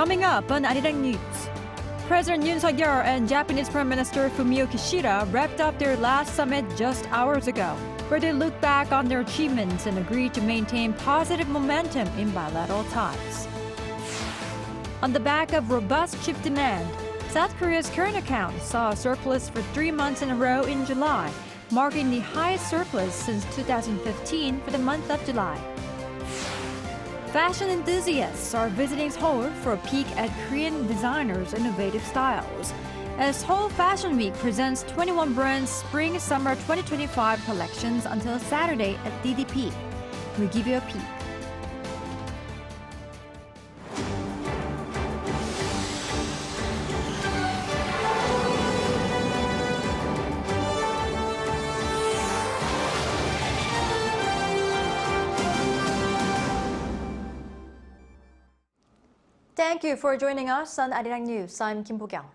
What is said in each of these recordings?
Coming up on Arirang News, President Yoon and Japanese Prime Minister Fumio Kishida wrapped up their last summit just hours ago, where they looked back on their achievements and agreed to maintain positive momentum in bilateral ties. On the back of robust chip demand, South Korea's current account saw a surplus for 3 months in a row in July, marking the highest surplus since 2015 for the month of July. Fashion enthusiasts are visiting Seoul for a peek at Korean designers' innovative styles, as Seoul Fashion Week presents 21 brands' Spring-Summer 2025 collections until Saturday at DDP. We give you a peek. Thank you for joining us on Arirang News. I'm Kim Bo-kyung.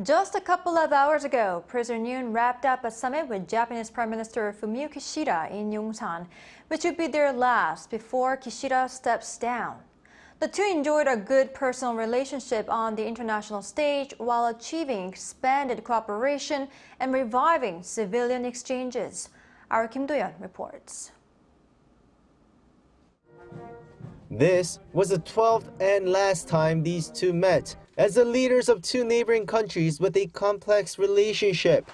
Just a couple of hours ago, President Yoon wrapped up a summit with Japanese Prime Minister Fumio Kishida in Yongsan, which would be their last before Kishida steps down. The two enjoyed a good personal relationship on the international stage while achieving expanded cooperation and reviving civilian exchanges. Our Kim Do-yeon reports. This was the 12th and last time these two met, as the leaders of two neighboring countries with a complex relationship.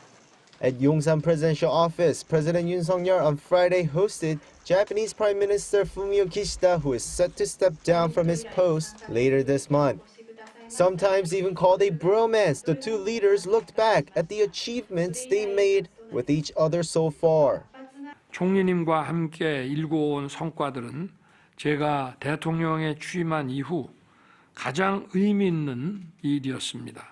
At Yongsan Presidential Office, President Yoon on Friday hosted Japanese Prime Minister Fumio Kishida, who is set to step down from his post later this month. Sometimes even called a bromance, the two leaders looked back at the achievements they made with each other so far. 총리님과 함께 일궈온 성과들은 제가 대통령에 취임한 이후 가장 의미 있는 일이었습니다.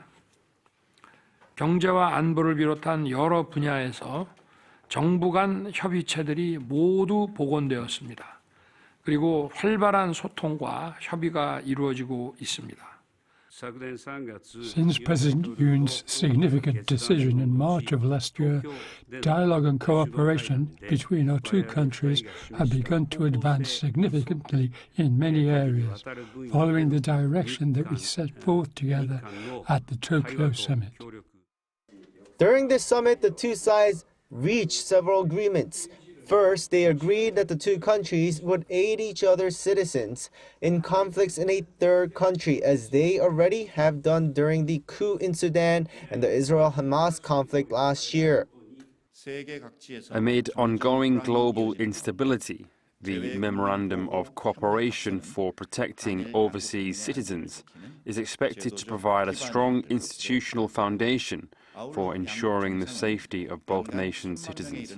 경제와 안보를 비롯한 여러 분야에서 정부 간 협의체들이 모두 복원되었습니다. 그리고 활발한 소통과 협의가 이루어지고 있습니다. Since President Yoon's significant decision in March of last year, dialogue and cooperation between our two countries have begun to advance significantly in many areas, following the direction that we set forth together at the Tokyo summit. During this summit, the two sides reached several agreements. First, they agreed that the two countries would aid each other's citizens in conflicts in a third country, as they already have done during the coup in Sudan and the Israel-Hamas conflict last year. Amid ongoing global instability, the Memorandum of Cooperation for Protecting Overseas Citizens is expected to provide a strong institutional foundation for ensuring the safety of both nations' citizens.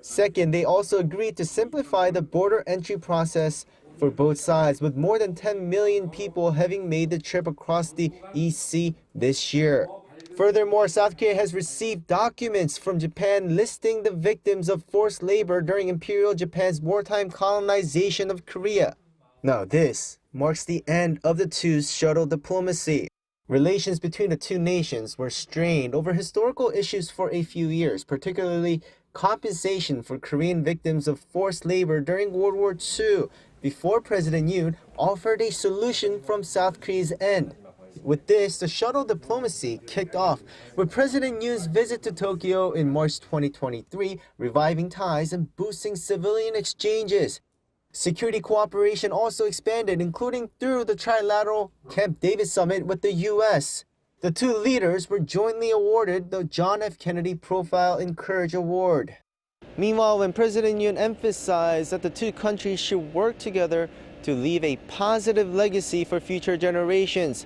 Second, they also agreed to simplify the border entry process for both sides, with more than 10 million people having made the trip across the East Sea this year. Furthermore, South Korea has received documents from Japan listing the victims of forced labor during Imperial Japan's wartime colonization of Korea. Now, this marks the end of the two's shuttle diplomacy. Relations between the two nations were strained over historical issues for a few years, particularly compensation for Korean victims of forced labor during World War II, before President Yoon offered a solution from South Korea's end. With this, the shuttle diplomacy kicked off with President Yoon's visit to Tokyo in March 2023, reviving ties and boosting civilian exchanges. Security cooperation also expanded, including through the trilateral Camp David summit with the U.S. The two leaders were jointly awarded the John F. Kennedy Profile in Courage Award. Meanwhile, when President Yoon emphasized that the two countries should work together to leave a positive legacy for future generations,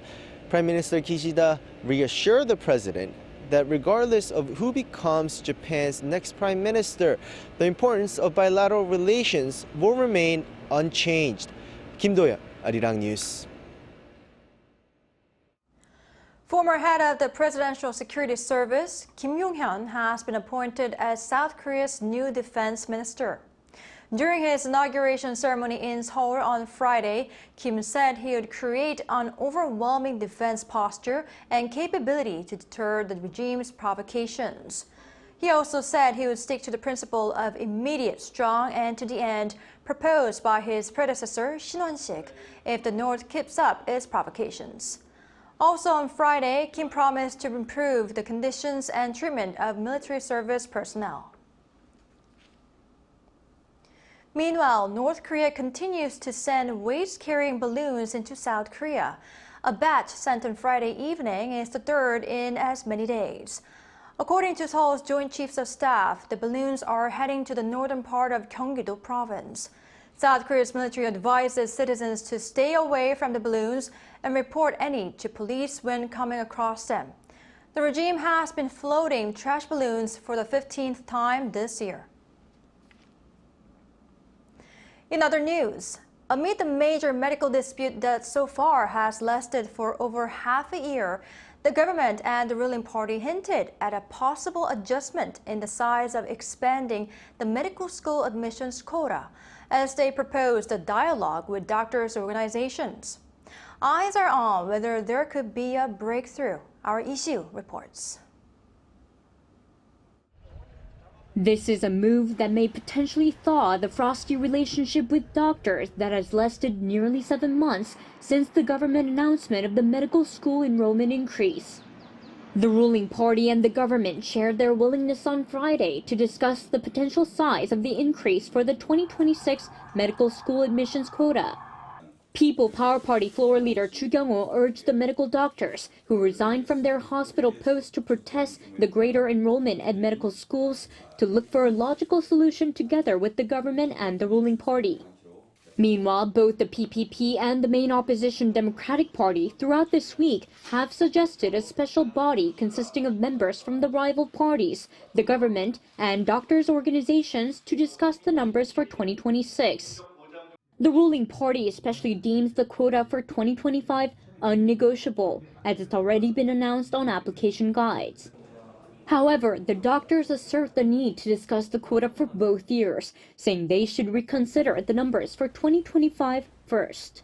Prime Minister Kishida reassured the president that regardless of who becomes Japan's next prime minister, the importance of bilateral relations will remain unchanged. Kim Do-yeon, Arirang News. Former head of the Presidential Security Service, Kim Yong-hyun, has been appointed as South Korea's new defense minister. During his inauguration ceremony in Seoul on Friday, Kim said he would create an overwhelming defense posture and capability to deter the regime's provocations. He also said he would stick to the principle of immediate, strong, and to the end proposed by his predecessor, Shin Won-sik, if the North keeps up its provocations. Also on Friday, Kim promised to improve the conditions and treatment of military service personnel. Meanwhile, North Korea continues to send waste-carrying balloons into South Korea. A batch sent on Friday evening is the third in as many days. According to Seoul's Joint Chiefs of Staff, the balloons are heading to the northern part of Gyeonggi-do province. South Korea's military advises citizens to stay away from the balloons and report any to police when coming across them. The regime has been floating trash balloons for the 15th time this year. In other news, amid the major medical dispute that so far has lasted for over half a year, the government and the ruling party hinted at a possible adjustment in the size of expanding the medical school admissions quota, as they proposed a dialogue with doctors' organizations. Eyes are on whether there could be a breakthrough. Our Issue reports. This is a move that may potentially thaw the frosty relationship with doctors that has lasted nearly 7 months since the government announcement of the medical school enrollment increase. The ruling party and the government shared their willingness on Friday to discuss the potential size of the increase for the 2026 medical school admissions quota. People Power Party floor leader Chu Kyung-ho urged the medical doctors who resigned from their hospital posts to protest the greater enrollment at medical schools to look for a logical solution together with the government and the ruling party. Meanwhile, both the PPP and the main opposition Democratic Party throughout this week have suggested a special body consisting of members from the rival parties, the government, and doctors' organizations to discuss the numbers for 2026. The ruling party especially deems the quota for 2025 unnegotiable, as it's already been announced on application guides. However, the doctors assert the need to discuss the quota for both years, saying they should reconsider the numbers for 2025 first.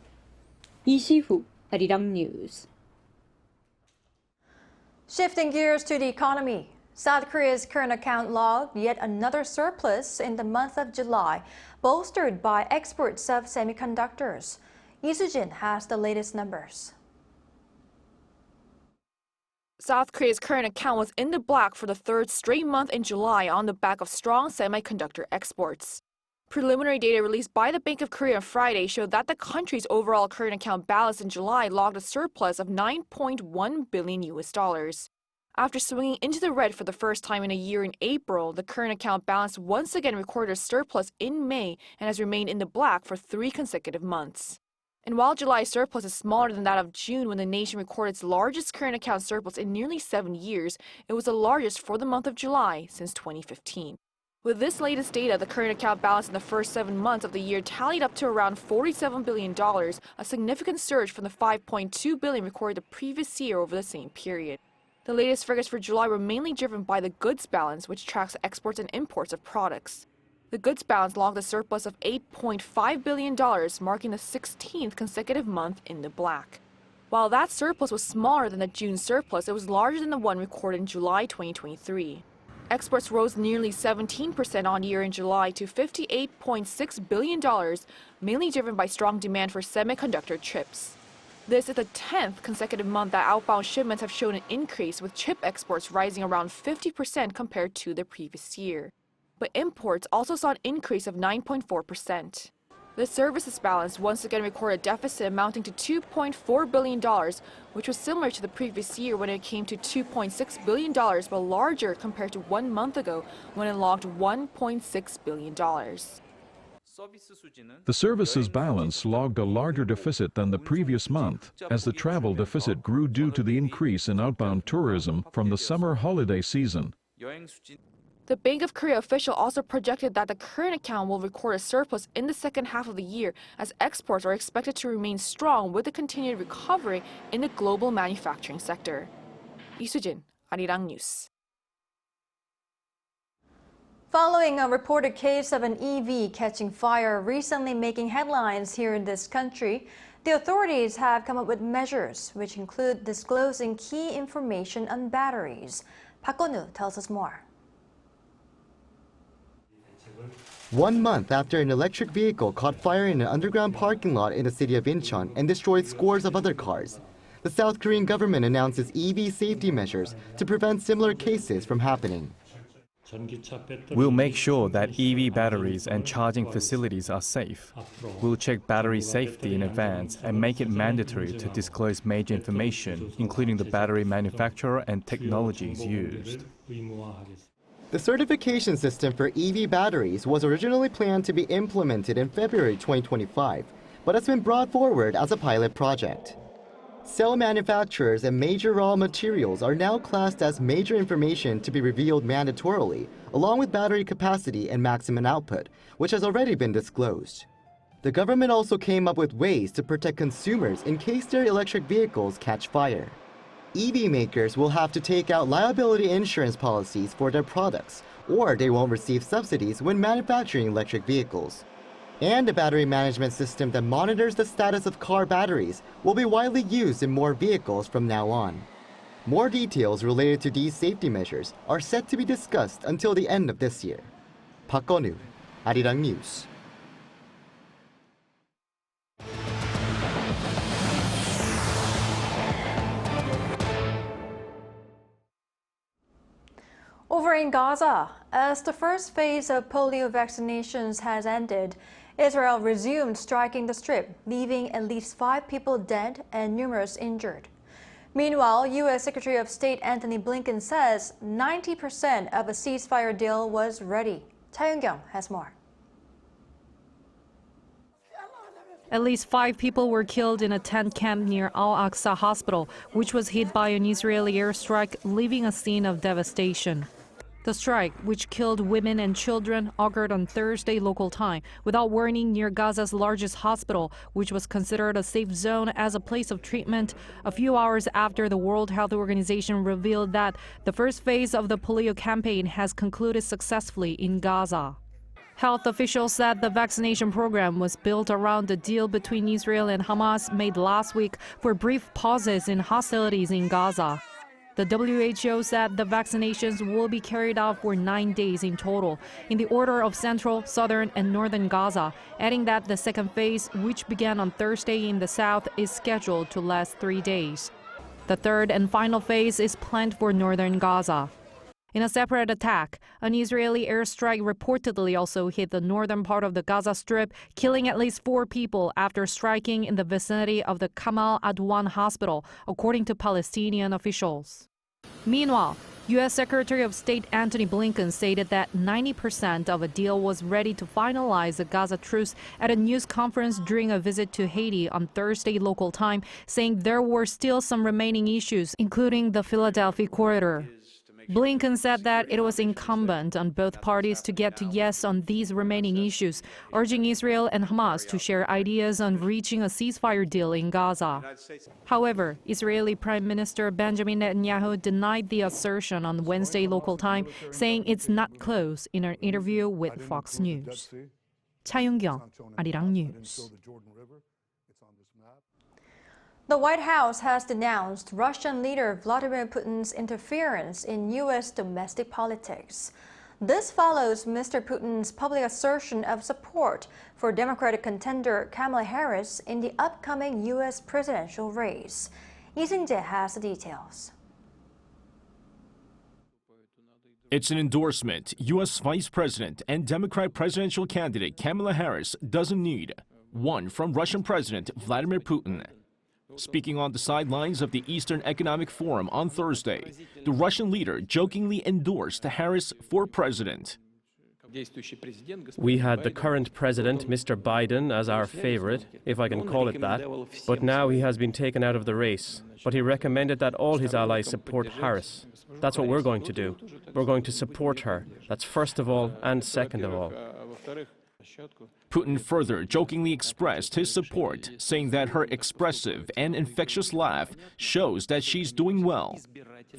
Lee Si-hu, Arirang News. Shifting gears to the economy, South Korea's current account logged yet another surplus in the month of July, bolstered by exports of semiconductors. Lee Soo-jin has the latest numbers. South Korea's current account was in the black for the third straight month in July on the back of strong semiconductor exports. Preliminary data released by the Bank of Korea on Friday showed that the country's overall current account balance in July logged a surplus of $9.1 billion. After swinging into the red for the first time in a year in April, the current account balance once again recorded a surplus in May and has remained in the black for 3 consecutive months. And while July's surplus is smaller than that of June when the nation recorded its largest current account surplus in nearly 7 years, it was the largest for the month of July since 2015. With this latest data, the current account balance in the first 7 months of the year tallied up to around $47 billion, a significant surge from the $5.2 billion recorded the previous year over the same period. The latest figures for July were mainly driven by the goods balance, which tracks exports and imports of products. The goods balance logged a surplus of $8.5 billion, marking the 16th consecutive month in the black. While that surplus was smaller than the June surplus, it was larger than the one recorded in July 2023. Exports rose nearly 17% on year in July to $58.6 billion, mainly driven by strong demand for semiconductor chips. This is the 10th consecutive month that outbound shipments have shown an increase, with chip exports rising around 50% compared to the previous year. But imports also saw an increase of 9.4%. The services balance once again recorded a deficit amounting to $2.4 billion, which was similar to the previous year when it came to $2.6 billion, but larger compared to 1 month ago when it logged $1.6 billion. The services balance logged a larger deficit than the previous month, as the travel deficit grew due to the increase in outbound tourism from the summer holiday season. The Bank of Korea official also projected that the current account will record a surplus in the second half of the year, as exports are expected to remain strong with the continued recovery in the global manufacturing sector. Lee Soo-jin, Arirang News. Following a reported case of an EV catching fire recently making headlines here in this country, the authorities have come up with measures which include disclosing key information on batteries. Park Gun-woo tells us more. 1 month after an electric vehicle caught fire in an underground parking lot in the city of Incheon and destroyed scores of other cars, the South Korean government announces EV safety measures to prevent similar cases from happening. We'll make sure that EV batteries and charging facilities are safe. We'll check battery safety in advance and make it mandatory to disclose major information, including the battery manufacturer and technologies used. The certification system for EV batteries was originally planned to be implemented in February 2025, but has been brought forward as a pilot project. Cell manufacturers and major raw materials are now classed as major information to be revealed mandatorily, along with battery capacity and maximum output, which has already been disclosed. The government also came up with ways to protect consumers in case their electric vehicles catch fire. EV makers will have to take out liability insurance policies for their products, or they won't receive subsidies when manufacturing electric vehicles. And a battery management system that monitors the status of car batteries will be widely used in more vehicles from now on. More details related to these safety measures are set to be discussed until the end of this year. Park Gon-woo, Arirang News. Over in Gaza, as the first phase of polio vaccinations has ended, Israel resumed striking the Strip, leaving at least 5 people dead and numerous injured. Meanwhile, U.S. Secretary of State Antony Blinken says 90% of a ceasefire deal was ready. Cha Yoon-kyung has more. At least 5 people were killed in a tent camp near Al-Aqsa Hospital, which was hit by an Israeli airstrike, leaving a scene of devastation. The strike, which killed women and children, occurred on Thursday local time, without warning near Gaza's largest hospital, which was considered a safe zone as a place of treatment, a few hours after the World Health Organization revealed that the first phase of the polio campaign has concluded successfully in Gaza. Health officials said the vaccination program was built around the deal between Israel and Hamas made last week for brief pauses in hostilities in Gaza. The WHO said the vaccinations will be carried out for 9 days in total, in the order of central, southern, and northern Gaza, adding that the second phase, which began on Thursday in the south, is scheduled to last 3 days. The third and final phase is planned for northern Gaza. In a separate attack, an Israeli airstrike reportedly also hit the northern part of the Gaza Strip, killing at least 4 people after striking in the vicinity of the Kamal Adwan hospital, according to Palestinian officials. Meanwhile, U.S. Secretary of State Antony Blinken stated that 90% of a deal was ready to finalize the Gaza truce at a news conference during a visit to Haiti on Thursday local time, saying there were still some remaining issues, including the Philadelphia corridor. Blinken said that it was incumbent on both parties to get to yes on these remaining issues, urging Israel and Hamas to share ideas on reaching a ceasefire deal in Gaza. However, Israeli Prime Minister Benjamin Netanyahu denied the assertion on Wednesday local time, saying it's not close in an interview with Fox News. Cha Yoon-kyung, Arirang News. The White House has denounced Russian leader Vladimir Putin's interference in U.S. domestic politics. This follows Mr. Putin's public assertion of support for Democratic contender Kamala Harris in the upcoming U.S. presidential race. Lee Seung-jae has the details. It's an endorsement U.S. Vice President and Democrat presidential candidate Kamala Harris doesn't need. One from Russian President Vladimir Putin. Speaking on the sidelines of the Eastern Economic Forum on Thursday, the Russian leader jokingly endorsed Harris for president. We had the current president, Mr. Biden, as our favorite, if I can call it that, but now he has been taken out of the race. But he recommended that all his allies support Harris. That's what we're going to do. We're going to support her. That's first of all and second of all. Putin further jokingly expressed his support, saying that her expressive and infectious laugh shows that she's doing well.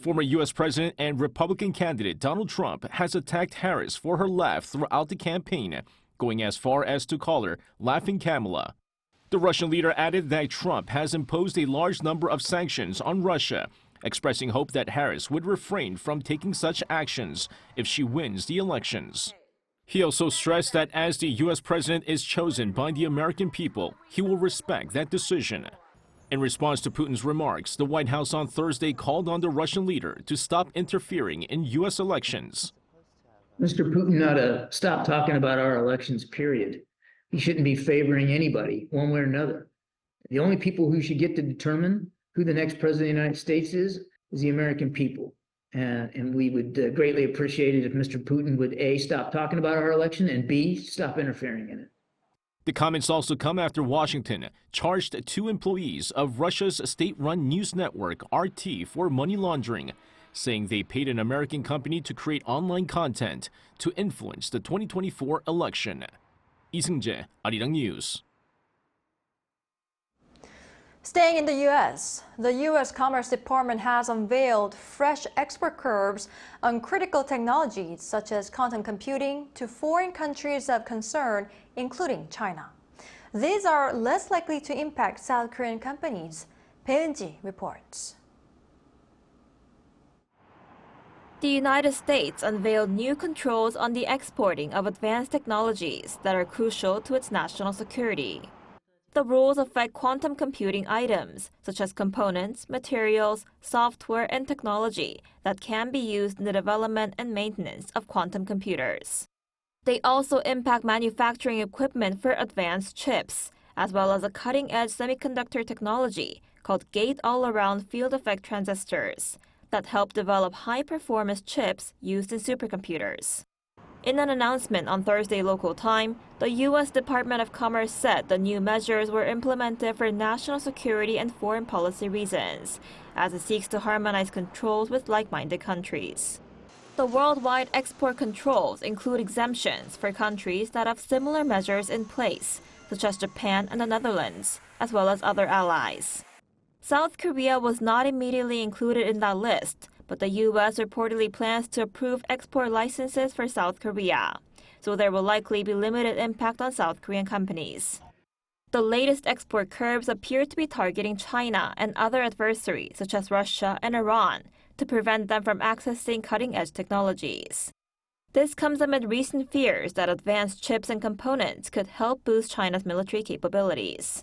Former U.S. President and Republican candidate Donald Trump has attacked Harris for her laugh throughout the campaign, going as far as to call her Laughing Kamala. The Russian leader added that Trump has imposed a large number of sanctions on Russia, expressing hope that Harris would refrain from taking such actions if she wins the elections. He also stressed that as the U.S. president is chosen by the American people, he will respect that decision. In response to Putin's remarks, the White House on Thursday called on the Russian leader to stop interfering in U.S. elections. Mr. Putin ought to stop talking about our elections, period. He shouldn't be favoring anybody, one way or another. The only people who should get to determine who the next president of the United States is the American people. And we would greatly appreciate it if Mr. Putin would A, stop talking about our election, and B, stop interfering in it. The comments also come after Washington charged 2 employees of Russia's state-run news network RT for money laundering, saying they paid an American company to create online content to influence the 2024 election. 이승재, Arirang News. Staying in the U.S., the U.S. Commerce Department has unveiled fresh export curbs on critical technologies such as quantum computing to foreign countries of concern, including China. These are less likely to impact South Korean companies. Bae-eun-ji reports. The United States unveiled new controls on the exporting of advanced technologies that are crucial to its national security. The rules affect quantum computing items, such as components, materials, software, and technology that can be used in the development and maintenance of quantum computers. They also impact manufacturing equipment for advanced chips, as well as a cutting-edge semiconductor technology called gate-all-around field effect transistors that help develop high-performance chips used in supercomputers. In an announcement on Thursday local time, the U.S. Department of Commerce said the new measures were implemented for national security and foreign policy reasons, as it seeks to harmonize controls with like-minded countries. The worldwide export controls include exemptions for countries that have similar measures in place, such as Japan and the Netherlands, as well as other allies. South Korea was not immediately included in that list, but the U.S. reportedly plans to approve export licenses for South Korea, so there will likely be limited impact on South Korean companies. The latest export curbs appear to be targeting China and other adversaries such as Russia and Iran to prevent them from accessing cutting-edge technologies. This comes amid recent fears that advanced chips and components could help boost China's military capabilities.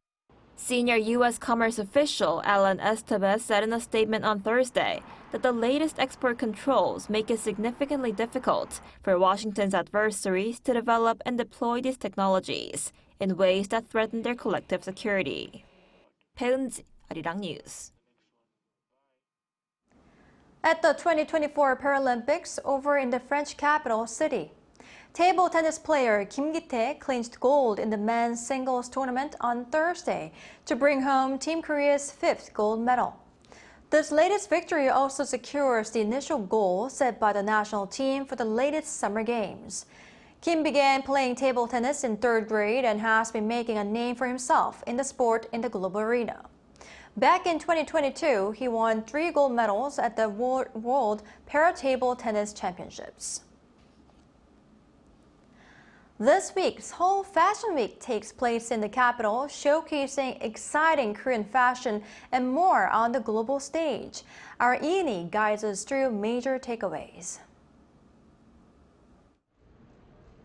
Senior U.S. commerce official Alan Estevez said in a statement on Thursday that the latest export controls make it significantly difficult for Washington's adversaries to develop and deploy these technologies in ways that threaten their collective security. Bae-eun-ji, Arirang News. At the 2024 Paralympics over in the French capital city, table tennis player Kim Gi-tae clinched gold in the men's singles tournament on Thursday to bring home Team Korea's 5th gold medal. This latest victory also secures the initial goal set by the national team for the latest Summer Games. Kim began playing table tennis in 3rd grade and has been making a name for himself in the sport in the global arena. Back in 2022, he won 3 gold medals at the World Para-Table Tennis Championships. This week, Seoul Fashion Week takes place in the capital, showcasing exciting Korean fashion and more on the global stage. Our Ian guides us through major takeaways.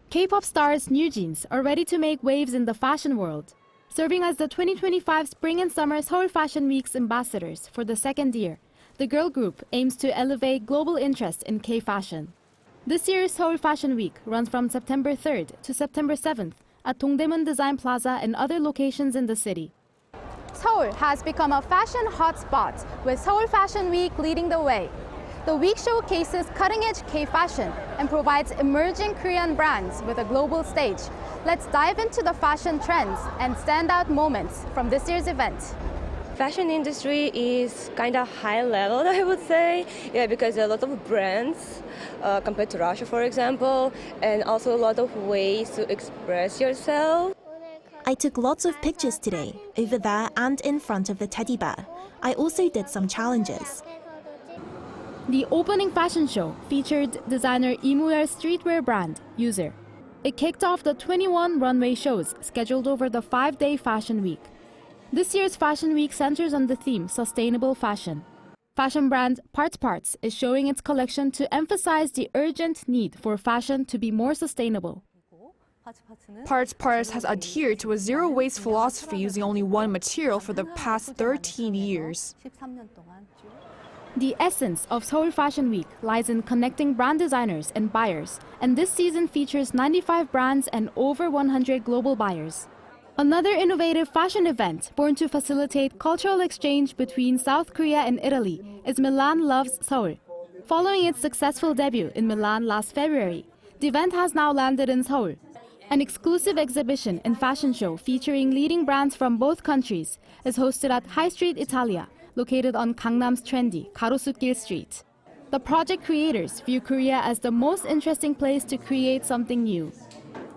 K-pop stars NewJeans are ready to make waves in the fashion world, serving as the 2025 Spring and Summer Seoul Fashion Week's ambassadors for the 2nd year. The girl group aims to elevate global interest in K-fashion. This year's Seoul Fashion Week runs from September 3rd to September 7th at Dongdaemun Design Plaza and other locations in the city. Seoul has become a fashion hotspot, with Seoul Fashion Week leading the way. The week showcases cutting-edge K-fashion and provides emerging Korean brands with a global stage. Let's dive into the fashion trends and standout moments from this year's event. Fashion industry is kind of high level, I would say, because there are a lot of brands compared to Russia, for example, and also a lot of ways to express yourself. I took lots of pictures today, over there and in front of the teddy bear. I also did some challenges. The opening fashion show featured designer Lee Moo-yeol's streetwear brand, User. It kicked off the 21 runway shows scheduled over the 5-day fashion week. This year's Fashion Week centers on the theme Sustainable Fashion. Fashion brand Parts is showing its collection to emphasize the urgent need for fashion to be more sustainable. Parts has adhered to a zero-waste philosophy using only one material for the past 13 years. The essence of Seoul Fashion Week lies in connecting brand designers and buyers, and this season features 95 brands and over 100 global buyers. Another innovative fashion event born to facilitate cultural exchange between South Korea and Italy is Milan Loves Seoul. Following its successful debut in Milan last February, the event has now landed in Seoul. An exclusive exhibition and fashion show featuring leading brands from both countries is hosted at High Street Italia, located on Gangnam's trendy Garosukgil Street. The project creators view Korea as the most interesting place to create something new.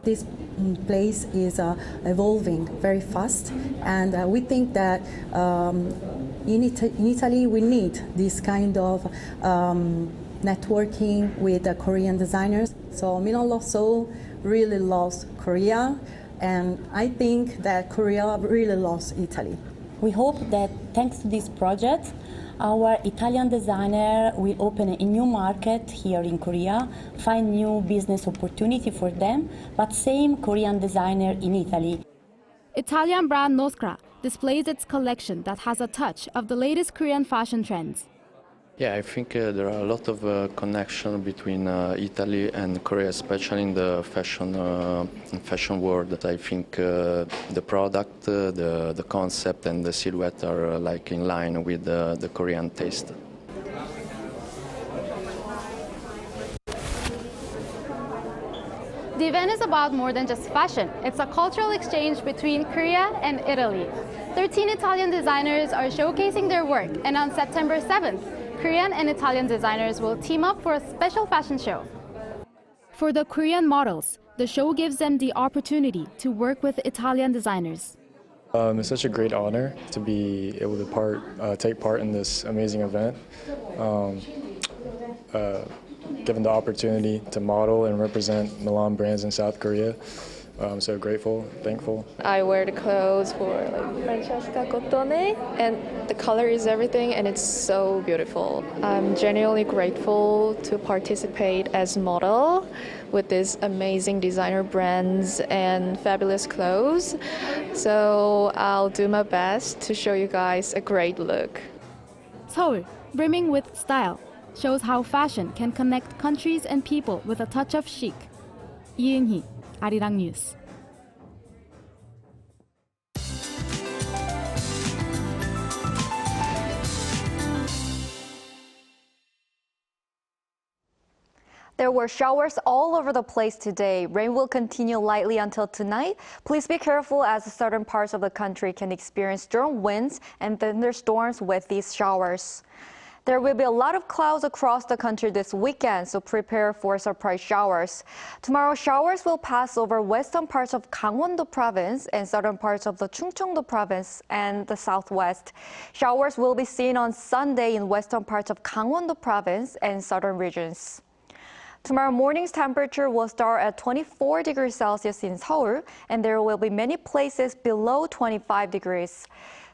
This place is evolving very fast, and we think that in Italy we need this kind of networking with the Korean designers. So Milan Loves Seoul really loves Korea, and I think that Korea really loves Italy. We hope that thanks to this project, our Italian designer will open a new market here in Korea, find new business opportunity for them, but same Korean designer in Italy. Italian brand Noskra displays its collection that has a touch of the latest Korean fashion trends. Yeah, I think there are a lot of connection between Italy and Korea, especially in the fashion world. I think the product, the concept, and the silhouette are like in line with the Korean taste. The event is about more than just fashion. It's a cultural exchange between Korea and Italy. 13 Italian designers are showcasing their work, and on September 7th, Korean and Italian designers will team up for a special fashion show. For the Korean models, the show gives them the opportunity to work with Italian designers. It's such a great honor to be able to take part in this amazing event. Given the opportunity to model and represent Milan brands in South Korea. I'm so grateful, thankful. I wear the clothes for Francesca Cottone, and the color is everything, and it's so beautiful. I'm genuinely grateful to participate as model with these amazing designer brands and fabulous clothes. So I'll do my best to show you guys a great look. Seoul, brimming with style, shows how fashion can connect countries and people with a touch of chic. Yoon-hyun, Arirang News. There were showers all over the place today. Rain will continue lightly until tonight. Please be careful as certain parts of the country can experience strong winds and thunderstorms with these showers. There will be a lot of clouds across the country this weekend, so prepare for surprise showers. Tomorrow, showers will pass over western parts of Gangwon-do province and southern parts of the Chungcheong-do province and the southwest. Showers will be seen on Sunday in western parts of Gangwon-do province and southern regions. Tomorrow morning's temperature will start at 24 degrees Celsius in Seoul, and there will be many places below 25 degrees.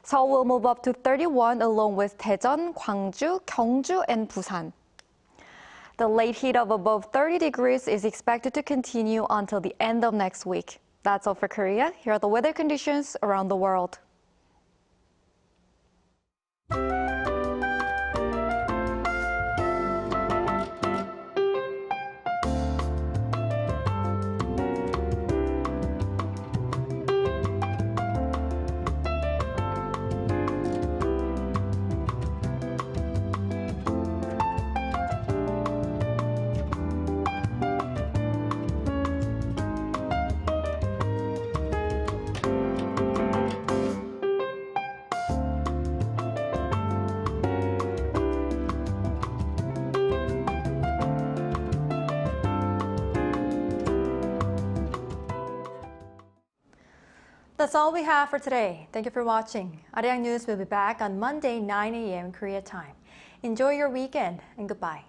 Seoul will move up to 31 along with Daejeon, Gwangju, Gyeongju, and Busan. The late heat of above 30 degrees is expected to continue until the end of next week. That's all for Korea. Here are the weather conditions around the world. That's all we have for today. Thank you for watching. Arirang News will be back on Monday, 9 a.m. Korea time. Enjoy your weekend and goodbye.